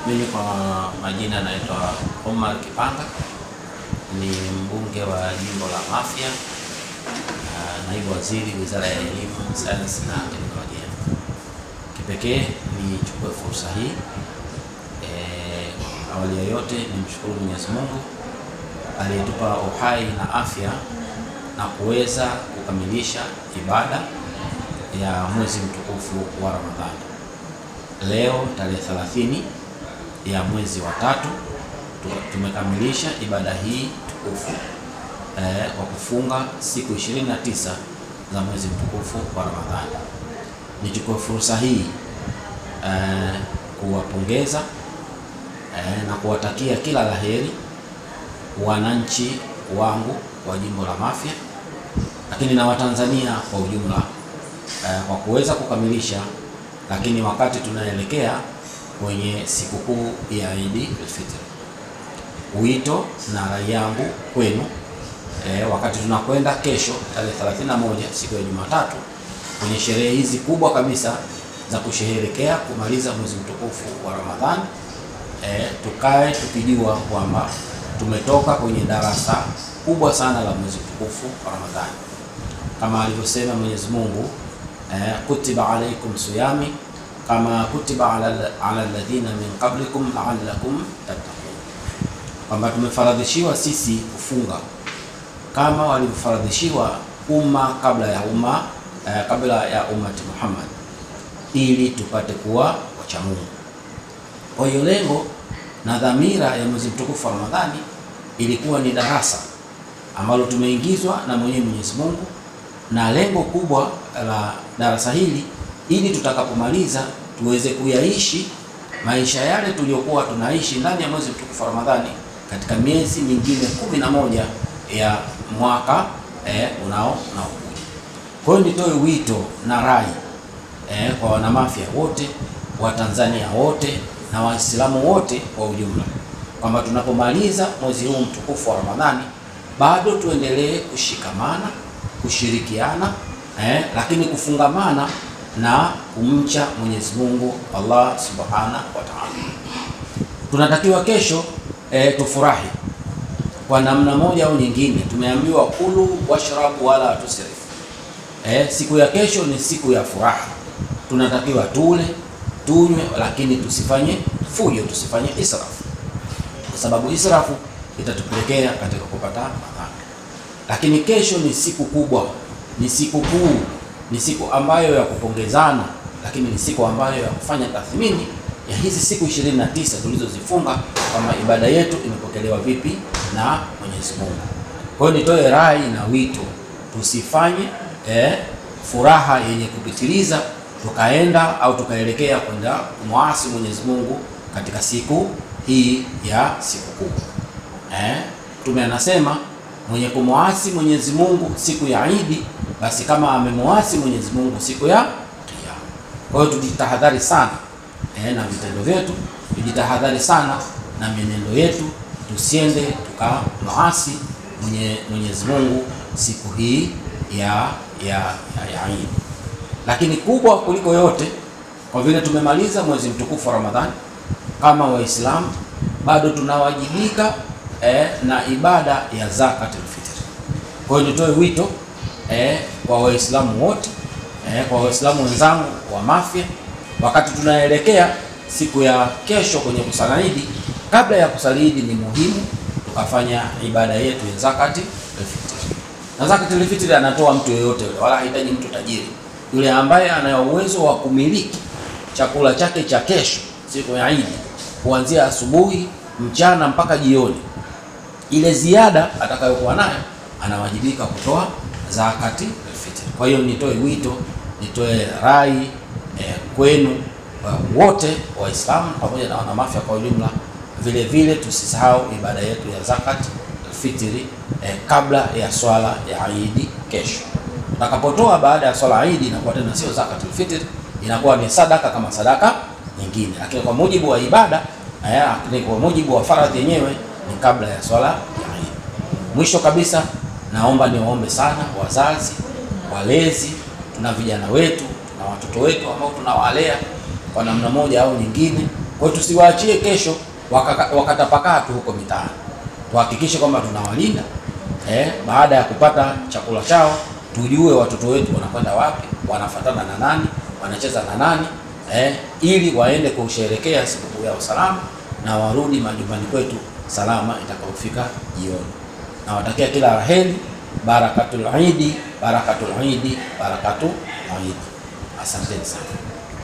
Mimi kwa majina naitwa Omar Kipanga, ni mbunge wa jimbo la Mafia, naibu waziri Wizara ya Elimu, Sayansi na Teknolojia. Kipekee nichukue fursa hii awali ya yote nimshukuru Mwenyezi Mungu aliyetupa uhai na afya na kuweza kukamilisha ibada ya mwezi mtukufu wa Ramadhani. Leo tarehe 30 ya mwezi wa 3 tumekamilisha ibada hii tukufu kwa kufunga siku 29 za mwezi mtukufu wa Ramadhani. Nichukue fursa hii kuwapongeza na kuwatakia kila laheri wananchi wangu wa jimbo la Mafia, lakini na Watanzania kwa ujumla kwa kuweza kukamilisha, lakini wakati tunaelekea kwenye sikukuu ya Eid al-Fitr. Wito na rai yangu kwenu wakati tunakwenda kesho tarehe 31 siku ya Jumatatu kwenye sherehe hizi kubwa kabisa za kusherehekea kumaliza mwezi mtukufu wa Ramadhani, tukae tukijua kwamba tumetoka kwenye darasa kubwa sana la mwezi mtukufu wa Ramadhani, kama alivyosema Mwenyezi Mungu, kutiba alaykum siyami kama kutiba ala alladhina min qablikum la'allakum tattaqun, kwamba tumefaradhishiwa sisi kufunga kama walivyofaradhishiwa umma kabla ya ummati Muhammad, ili tupate kuwa wacha Mungu. Kwa hiyo lengo na dhamira ya mwezi mtukufu wa Ramadhani ilikuwa ni darasa ambalo tumeingizwa na Mwenyezi Mungu, na lengo kubwa la darasa hili ili tutakapomaliza tuweze kuyaishi maisha yale tuliyokuwa tunaishi ndani ya mwezi mtukufu wa Ramadhani katika miezi mingine 11 ya mwaka unaokuja. Kwa hiyo nitoe wito na rai kwa wanamafia wote, Watanzania wote na Waislamu wote kwa ujumla, kwamba tunapomaliza mwezi huu mtukufu wa Ramadhani bado tuendelee kushikamana, kushirikiana, lakini kufungamana na kumcha Mwenyezi Mungu Allah Subhanahu wa Ta'ala. Tunatakiwa kesho tufurahi kwa namna moja au nyingine. Tumeambiwa kulu washrabu wala tusrif. Siku ya kesho ni siku ya furaha. Tunatakiwa tule, tunywe, lakini tusifanye fujo, tusifanye israfu, kwa sababu israfu itatupelekea katika kupata madhara. Lakini kesho ni siku kubwa, ni siku kuu, ni siku ambayo ya kupongezana, lakini ni siku ambayo ya kufanya tathmini ya hizi siku 29 tulizozifunga, kama ibada yetu imepokelewa vipi na Mwenyezi Mungu. Kwa hiyo nitoe rai na wito, tusifanye furaha yenye kupitiliza tukaenda au tukaelekea kwenda kumwasi Mwenyezi Mungu katika siku hii ya sikukuu. Mtume anasema mwenye kumwasi Mwenyezi Mungu siku ya Eid, basi kama amemwasi Mwenyezi Mungu siku ya Kiyama. Kwa hiyo tujitahadhari sana na vitendo vyetu, tujitahadhari sana na mienendo yetu, tusiende tukamwasi Mwenyezi Mungu siku hii ya Eid. Lakini kubwa kuliko yote, kwa vile tumemaliza mwezi mtukufu wa Ramadhani, kama Waislamu bado tunawajibika na ibada ya zakatul fitr. Kwa hiyo nitoe wito kwa Waislamu wote, kwa Waislamu wenzangu wa Mafia, wakati tunaelekea siku ya kesho kwenye kusala Eid, kabla ya kusali Eid ni muhimu tukafanya ibada yetu ya zakatul fitr. Na zakatul fitr anatoa mtu yeyote, wala hahitaji mtu tajiri, yule ambaye ana uwezo wa kumiliki chakula chake cha kesho siku ya Eid, kuanzia asubuhi, mchana mpaka jioni. Ile ziada atakayokuwa nayo anawajibika kutoa zakati al-fitr. Kwa hiyo nitoe wito, nitoe rai kwenu wote Waislamu pamoja na wanamafia kwa ujumla, vile vile tusisahau ibada yetu ya zakati al-fitr kabla ya swala ya Eid kesho. Tutakapotoa baada ya swala Eid inakuwa tena sio zakati al-fitr, inakuwa ni sadaka kama sadaka nyingine, lakini kwa mujibu wa ibada ni kwa mujibu wa faradhi yenyewe ni kabla ya swala ya Eid. Mwisho kabisa, naomba niwaombe sana wazazi, walezi, tuna vijana wetu, tuna watoto wetu ambao tunawalea kwa namna moja au nyingine, Kwa hiyo tusiwaachie kesho wakatapakaa tu huko mitaani. Tuhakikishe kwamba tunawalinda. Baada ya kupata chakula chao, tujue watoto wetu wanakwenda wapi, wanafuatana na nani, wanacheza na nani, ili waende kusherehekea sikukuu yao salama na warudi majumbani kwetu salama itakapofika jioni. Nawatakia kila laheri. Barakatul Eid, barakatul Eid, barakatul Eid. Asanteni sana.